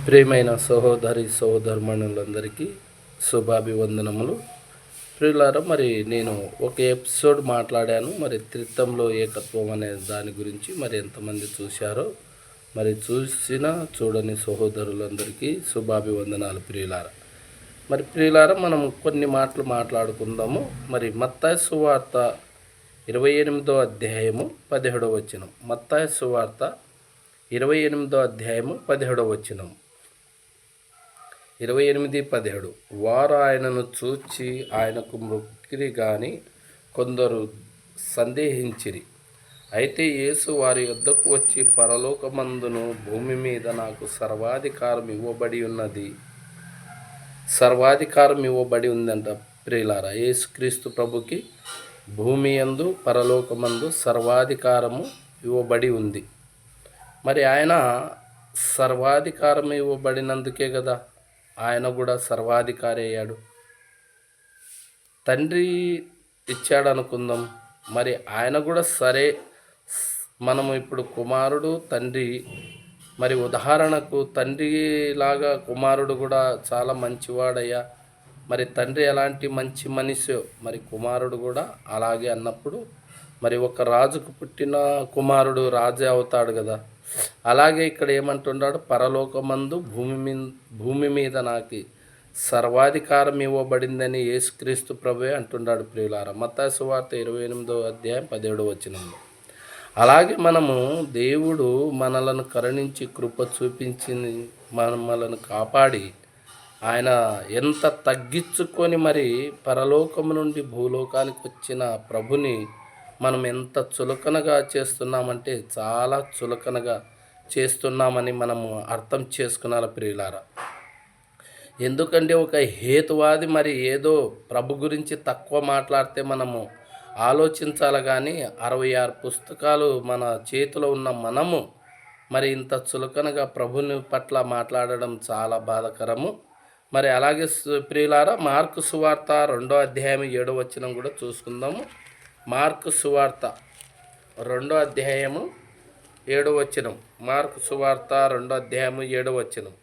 ప్రియమైన సహోదరి సహోదరుమణులందరికీ శుభాభివందనములు. ప్రియులారా, మరి నేను ఒక ఎపిసోడ్ మాట్లాడాను, మరి త్రిత్వంలో ఏకత్వం అనే దాని గురించి. మరి ఎంతమంది చూశారో, మరి చూసిన చూడని సహోదరులందరికీ శుభాభివందనాలు. ప్రియులారా, మనం కొన్ని మాటలు మాట్లాడుకుందాము. మరి మత్తయి సువార్త 28వ అధ్యాయము 17వ వచనం. మత్తయి సువార్త 28వ అధ్యాయము 17వ వచనం. 28:17. వారు ఆయనను చూచి ఆయనకు మొక్కిరి గాని కొందరు సందేహించిరి. అయితే యేసు వారి యొద్దకు వచ్చి, పరలోకమందును భూమి మీద నాకు సర్వాధికారం ఇవ్వబడి ఉందంట. ప్రియులారా, యేసుక్రీస్తు ప్రభుకి భూమి యందు పరలోకమందు సర్వాధికారము ఇవ్వబడి ఉంది. మరి ఆయన సర్వాధికారం ఇవ్వబడినందుకే కదా ఆయన కూడా సర్వాధికారి అయ్యాడు. తండ్రి ఇచ్చాడు అనుకుందాం, మరి ఆయన కూడా సరే. మనము ఇప్పుడు కుమారుడు తండ్రి, మరి ఉదాహరణకు తండ్రిలాగా కుమారుడు కూడా చాలా మంచివాడయ్యా. మరి తండ్రి ఎలాంటి మంచి మనిషి, మరి కుమారుడు కూడా అలాగే అన్నప్పుడు మరి ఒక రాజుకు పుట్టిన కుమారుడు రాజే అవుతాడు కదా. అలాగే ఇక్కడ ఏమంటున్నాడు, పరలోకమందు భూమి మీద నాకు సర్వాధికారం ఇవ్వబడిందని యేసుక్రీస్తు ప్రభువే అంటున్నాడు. ప్రియులారా, మత్తయి సువార్త 28వ అధ్యాయం 17వ వచనంలో. అలాగే మనము దేవుడు మనలను కరుణించి కృప చూపించి మనలను కాపాడి ఆయన ఎంత తగ్గించుకొని మరి పరలోకము నుండి భూలోకానికి వచ్చిన ప్రభుని మనం ఎంత చులకనగా చేస్తున్నామంటే చాలా చులకనగా చేస్తున్నామని మనము అర్థం చేసుకున్నాల. ప్రియులారా, ఎందుకంటే ఒక హేతువాది మరి ఏదో ప్రభు గురించి తక్కువ మాట్లాడితే మనము ఆలోచించాలి. కానీ 66 పుస్తకాలు మన చేతిలో ఉన్న మనము మరి ఇంత చులకనగా ప్రభుని పట్ల మాట్లాడడం చాలా బాధాకరము. మరి అలాగే ప్రియులారా, మార్కు సువార్త 2వ అధ్యాయం 7వ వచనం కూడా చూసుకుందాము. మార్కు సువార్త 2వ అధ్యాయము 7వ వచనం. మార్కు సువార్త 2వ అధ్యాయము 7వ వచనం.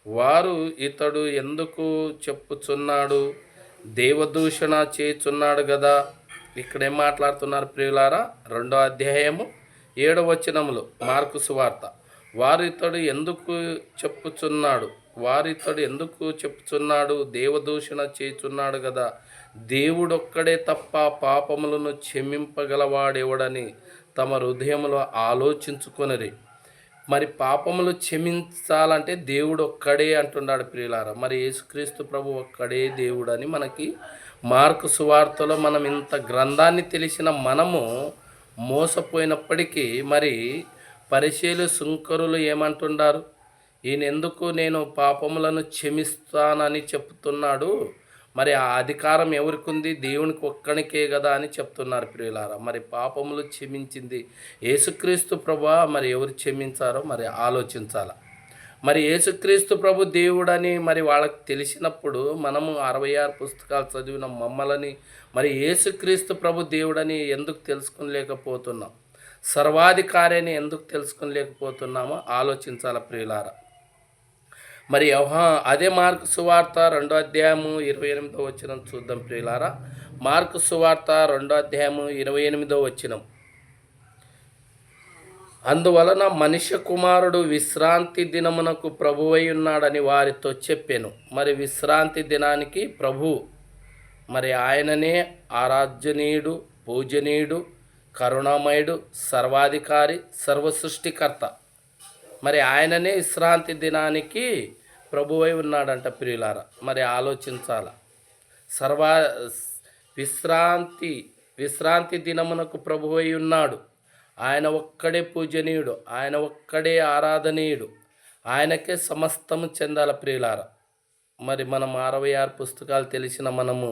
వారు ఇతడు ఎందుకు చెప్పుచున్నాడు, దేవదూషణ చేయుచున్నాడు కదా. ఇక్కడ ఏం మాట్లాడుతున్నారు ప్రియులారా? 2వ అధ్యాయము 7వ వచనములో మార్కు సువార్త, వారితడు ఎందుకు చెప్పుచున్నాడు, దేవదూషణ చేయుచున్నాడు కదా. దేవుడొక్కడే తప్ప పాపములను క్షమింపగలవాడెవడని తమ హృదయంలో ఆలోచించుకొనిరి. మరి పాపములు క్షమించాలంటే దేవుడు ఒక్కడే అంటున్నాడు ప్రియులారా. మరి యేసుక్రీస్తు ప్రభు ఒక్కడే దేవుడని మనకి మార్కు సువార్తలో మనం ఇంత గ్రంథాన్ని తెలిసిన మనము మోసపోయినప్పటికీ మరి పరిసయ్యులు సుంకరులు ఏమంటున్నారు, ఈయన ఎందుకు నేను పాపములను క్షమిస్తానని చెప్తున్నాడు, మరి ఆ అధికారం ఎవరికి ఉంది, దేవునికి ఒక్కనికే కదా అని చెప్తున్నారు ప్రియులారా. మరి పాపములు క్షమించింది యేసుక్రీస్తు ప్రభువా, మరి ఎవరు క్షమించారో మరి ఆలోచించాల. మరి యేసుక్రీస్తు ప్రభు దేవుడని మరి వాళ్ళకి తెలిసినప్పుడు మనము 66 పుస్తకాలు చదివిన మమ్మల్ని మరి యేసుక్రీస్తు ప్రభు దేవుడని ఎందుకు తెలుసుకోలేకపోతున్నాం, సర్వాధికారి అని ఎందుకు తెలుసుకోలేకపోతున్నామో ఆలోచించాల ప్రియులారా. మరి అదే మార్కు సువార్త 2వ అధ్యాయము 28వ వచనం చూద్దాం ప్రియులారా. మార్కు సువార్త 2వ అధ్యాయము 28వ వచనం. అందువలన మనుష్య కుమారుడు విశ్రాంతి దినమునకు ప్రభువై ఉన్నాడని వారితో చెప్పాను. మరి విశ్రాంతి దినానికి ప్రభు, మరి ఆయననే ఆరాధ్యనీయుడు, పూజనీయుడు, కరుణామయుడు, సర్వాధికారి, సర్వసృష్టికర్త. మరి ఆయననే విశ్రాంతి దినానికి ప్రభువై ఉన్నాడంట ప్రియులారా. మరి ఆలోచించాల. విశ్రాంతి దినమునకు ప్రభువై ఉన్నాడు. ఆయన ఒక్కడే పూజనీయుడు, ఆయన ఒక్కడే ఆరాధనీయుడు, ఆయనకే సమస్తము చెందాల ప్రియులారా. మరి మనం 66 పుస్తకాలు తెలిసిన మనము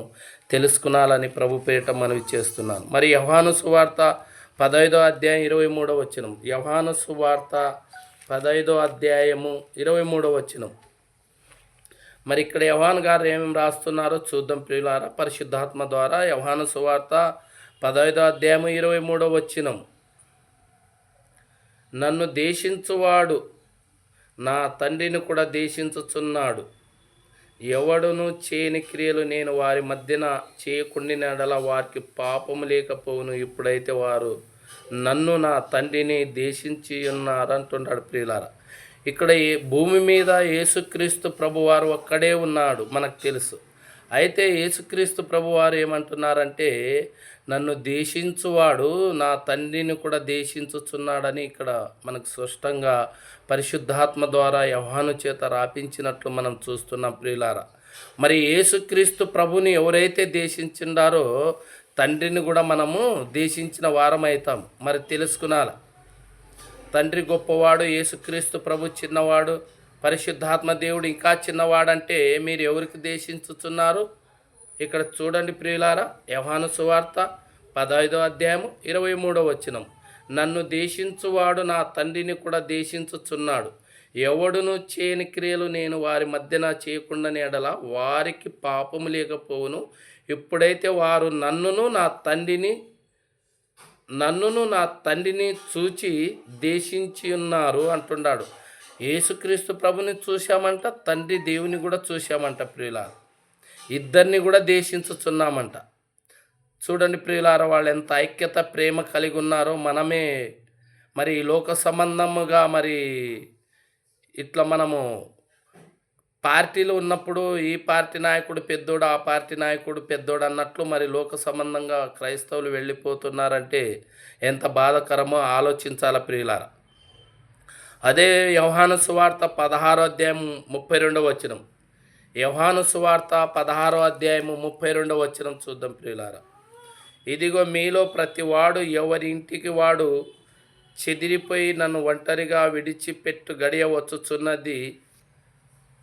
తెలుసుకునాలని ప్రభు పేరిట మనవి చేస్తున్నాను. మరి యోహాను సువార్త 15వ అధ్యాయం 23వ వచనం. యోహాను సువార్త 15వ అధ్యాయము 23వ వచనం. మరి ఇక్కడ యోహాను గారు ఏమేమి రాస్తున్నారో చూద్దాం ప్రియులారా. పరిశుద్ధాత్మ ద్వారా యోహాను సువార్త 15వ అధ్యాయము 23వ వచనం. నన్ను నా తండ్రిని కూడా దేశించుచున్నాడు. ఎవడును చేయని క్రియలు నేను వారి మధ్యన చేయకుండినడల వారికి పాపము లేకపోవును. ఇప్పుడైతే వారు నన్ను నా తండ్రిని దేశించి ఉన్నారు అంటున్నాడు ప్రియులారా. ఇక్కడ భూమి మీద యేసుక్రీస్తు ప్రభువారు ఒక్కడే ఉన్నాడు మనకు తెలుసు. అయితే యేసుక్రీస్తు ప్రభువారు ఏమంటున్నారంటే, నన్ను దేశించువాడు నా తండ్రిని కూడా దేశించుచున్నాడని ఇక్కడ మనకు స్పష్టంగా పరిశుద్ధాత్మ ద్వారా యోహాను చేత రాపించినట్లు మనం చూస్తున్నాం ప్రియులారా. మరి యేసుక్రీస్తు ప్రభుని ఎవరైతే దేశించిండారో తండ్రిని కూడా మనము దేశించిన వారమవుతాం. మరి తెలుసుకునాలి, తండ్రి గొప్పవాడు, యేసుక్రీస్తు ప్రభు చిన్నవాడు, పరిశుద్ధాత్మ దేవుడు ఇంకా చిన్నవాడంటే మీరు ఎవరికి దేశించుతున్నారు? ఇక్కడ చూడండి ప్రియులారా, యోహాను సువార్త 15వ అధ్యాయము 23వ వచనం. నన్ను దేశించువాడు నా తండ్రిని కూడా దేశించుచున్నాడు. ఎవడును చేయని క్రియలు నేను వారి మధ్యన చేయకుండానే ఎడల వారికి పాపము లేకపోవును. ఇప్పుడైతే వారు నన్నును నా తండ్రిని చూచి దేశించి ఉన్నారు అంటున్నాడు. యేసుక్రీస్తు ప్రభుని చూశామంట, తండ్రి దేవుని కూడా చూశామంట ప్రియులారా. ఇద్దరిని కూడా దేశించుచున్నామంట. చూడండి ప్రియులారా, వాళ్ళు ఎంత ఐక్యత ప్రేమ కలిగి ఉన్నారో. మనమే మరి లోక సంబంధముగా మరి ఇట్లా మనము పార్టీలు ఉన్నప్పుడు ఈ పార్టీ నాయకుడు పెద్దోడు, ఆ పార్టీ నాయకుడు పెద్దోడు అన్నట్లు మరి లోక సంబంధంగా క్రైస్తవులు వెళ్ళిపోతున్నారంటే ఎంత బాధాకరమో ఆలోచించాల ప్రియులారా. అదే యోహాను సువార్త 16వ అధ్యాయం 32వ వచనం. యోహాను సువార్త 16వ అధ్యాయము 32వ వచనం చూద్దాం ప్రియులారా. ఇదిగో మీలో ప్రతివాడు ఎవరి ఇంటికి వాడు చెదిరిపోయి నన్ను ఒంటరిగా విడిచిపెట్టు గడియ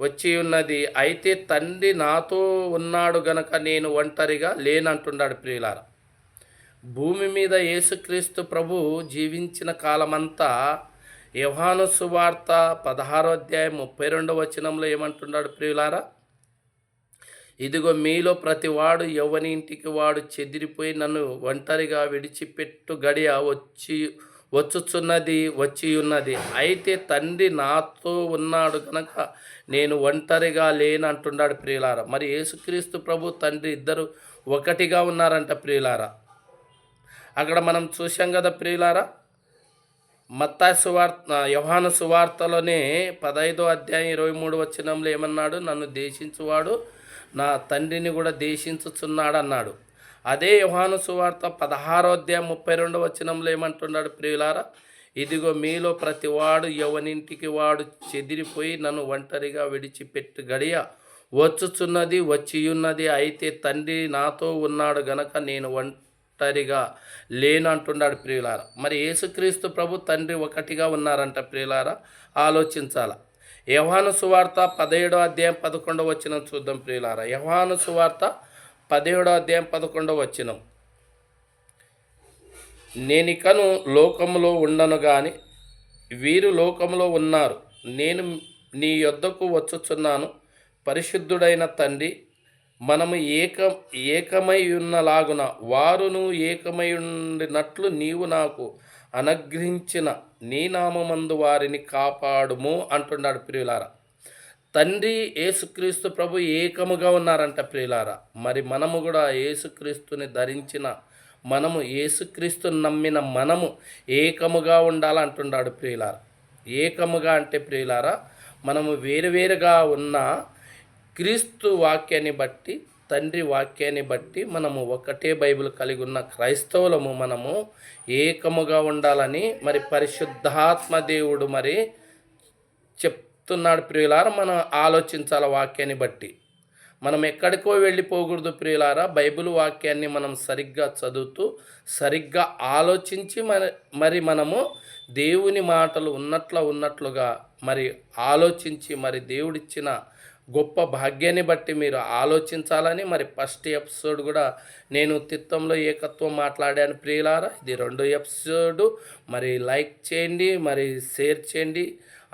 వచ్చి ఉన్నది. అయితే తండ్రి నాతో ఉన్నాడు గనక నేను ఒంటరిగా లేనంటున్నాడు ప్రియులారా. భూమి మీద యేసుక్రీస్తు ప్రభు జీవించిన కాలమంతా యోహాను సువార్త 16వ అధ్యాయం 32వ వచనంలో ఏమంటున్నాడు ప్రియులారా? ఇదిగో మీలో ప్రతివాడు ఎవని ఇంటికి వాడు చెదిరిపోయి నన్ను ఒంటరిగా విడిచిపెట్టు గడియ వచ్చి ఉన్నది. అయితే తండ్రి నాతో ఉన్నాడు కనుక నేను ఒంటరిగా లేనంటున్నాడు ప్రియులారా. మరి యేసుక్రీస్తు ప్రభు తండ్రి ఇద్దరు ఒకటిగా ఉన్నారంట ప్రియులారా. అక్కడ మనం చూసాం కదా ప్రియులారా, మత్తాయి సువార్త యోహాను సువార్తలోనే 15వ అధ్యాయం 23వ వచనంలో ఏమన్నాడు? నన్ను దేశించువాడు నా తండ్రిని కూడా దేశించుచున్నాడు అన్నాడు. అదే యోహాను సువార్త 16వ అధ్యాయం 32వ వచనంలో ఏమంటున్నాడు ప్రియులారా? ఇదిగో మీలో ప్రతివాడు ఎవనింటికి వాడు చెదిరిపోయి నన్ను ఒంటరిగా విడిచిపెట్టు గడియ వచ్చియున్నది. అయితే తండ్రి నాతో ఉన్నాడు గనక నేను ఒంటరిగా లేను అంటున్నాడు ప్రియులారా. మరి యేసుక్రీస్తు ప్రభు తండ్రి ఒకటిగా ఉన్నారంట ప్రియులారా. ఆలోచించాల. యోహాను సువార్త 17వ అధ్యాయం 11వ వచనం చూద్దాం ప్రియులారా. యోహాను సువార్త 17వ అధ్యాయం 11వ వచనం. నేనికను లోకములో ఉండను గాని వీరు లోకములో ఉన్నారు. నేను నీ యొద్దకు వచ్చుచున్నాను. పరిశుద్ధుడైన తండ్రి, మనము ఏకమై ఉన్నలాగున వారును ఏకమై ఉండినట్లు నీవు నాకు అనుగ్రహించిన నీ నామమందు వారిని కాపాడుము అంటున్నాడు ప్రియులారా. తండ్రి యేసుక్రీస్తు ప్రభు ఏకముగా ఉన్నారంట ప్రియులారా. మరి మనము కూడా యేసుక్రీస్తుని ధరించిన మనము, యేసుక్రీస్తుని నమ్మిన మనము ఏకముగా ఉండాలంటున్నాడు ప్రియులారా. ఏకముగా అంటే ప్రియులారా, మనము వేరువేరుగా ఉన్న క్రీస్తు వాక్యాన్ని బట్టి, తండ్రి వాక్యాన్ని బట్టి మనము ఒకటే బైబిల్ కలిగి ఉన్న క్రైస్తవులము మనము ఏకముగా ఉండాలని మరి పరిశుద్ధాత్మ దేవుడు మరి చెప్తున్నాడు ప్రియులారా. మనం ఆలోచించాల వాక్యాన్ని బట్టి. మనం ఎక్కడికో వెళ్ళిపోకూడదు ప్రియులారా. బైబిల్ వాక్యాన్ని మనం సరిగ్గా చదువుతూ సరిగ్గా ఆలోచించి మరి మనము దేవుని మాటలు ఉన్నట్లుగా మరి ఆలోచించి మరి దేవుడిచ్చిన గొప్ప భాగ్యాన్ని బట్టి మీరు ఆలోచించాలని మరి ఫస్ట్ ఎపిసోడ్ కూడా నేను తిత్తంలో ఏకత్వం మాట్లాడాను ప్రియులారా. ఇది 2వ ఎపిసోడు. మరి లైక్ చేయండి, మరి షేర్ చేయండి.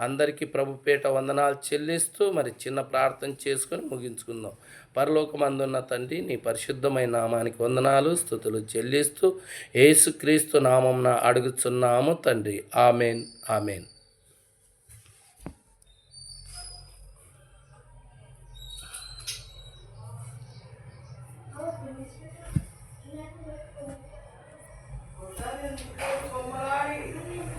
అందరికీ ప్రభుపేట వందనాలు చెల్లిస్తూ మరి చిన్న ప్రార్థన చేసుకొని ముగించుకుందాం. పరలోకమందున్న తండ్రి, నీ పరిశుద్ధమైన నామానికి వందనాలు స్తుతులు చెల్లిస్తూ యేసుక్రీస్తు నామమున అడుగుచున్నాము తండ్రి. Amen, amen.